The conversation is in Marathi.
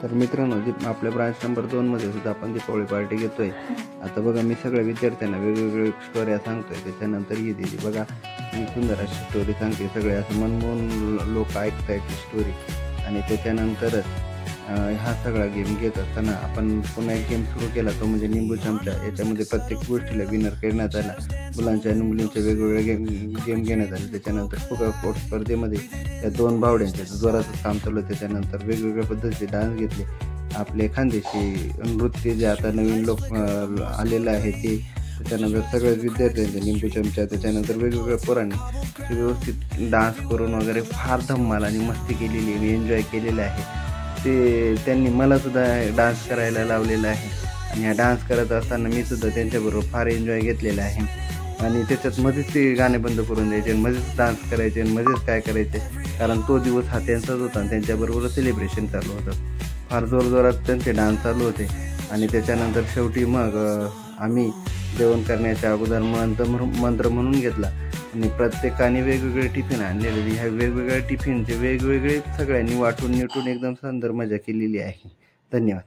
तर मित्रांनो, आपल्या ब्रांच नंबर 2 मध्ये सुद्धा आपण दीपावली पार्टी घेतोय। आता बघा, मी सगळ्या विद्यार्थ्यांना वेगवेगळे स्टोऱ्या सांगतोय। त्याच्यानंतर ही दिदी बघा, ही सुंदर अशी स्टोरी सांगते। सगळे असं मनमोहन लोक ऐकतायत ती स्टोरी। आणि त्याच्यानंतरच हा सगळा गेम घेत असताना आपण पुन्हा एक गेम सुरू केला, तो म्हणजे लिंबू चमचा। याच्यामध्ये प्रत्येक गोष्टीला विनर करण्यात आला। मुलांच्या आणि मुलींचे वेगवेगळे गेम घेण्यात आले। त्याच्यानंतर फुगा फोड स्पर्धेमध्ये या 2 भावड्यांचे जोराचं काम चालू। त्याच्यानंतर वेगवेगळ्या पद्धतीचे डान्स घेतले। आपले खानदेशी नृत्य जे आता नवीन लोक आलेलं आहे ते। त्याच्यानंतर सगळ्याच विद्यार्थ्यांचे लिंबू चमचा, त्याच्यानंतर वेगवेगळ्या पोरांनी व्यवस्थित डान्स करून वगैरे फार धम्माल आणि मस्ती केलेली आहे, एन्जॉय केलेलं आहे। ते त्यांनी मला सुद्धा डान्स करायला लावलेला आहे आणि हा डान्स करत असताना मी सुद्धा त्यांच्याबरोबर फार एन्जॉय घेतलेला आहे। आणि त्याच्यात मध्येच ते गाणे बंद करून द्यायचे आणि मध्येच डान्स करायचे आणि मध्येच काय करायचे, कारण तो दिवस हा त्यांचाच होता आणि त्यांच्याबरोबर सेलिब्रेशन चालू होतं। फार जोरजोरात त्यांचे डान्स चालू होते। आणि त्याच्यानंतर शेवटी मग आम्ही जेवण करण्याच्या अगोदर मंत्र म्हणून घेतला आणि प्रत्येकाने वेगवेगळे टिफिन आणलेले। ह्या वेगवेगळ्या टिफिनचे वेगवेगळे सगळ्यांनी वाटून निटून एकदम सुंदर मजा केलेली आहे। धन्यवाद।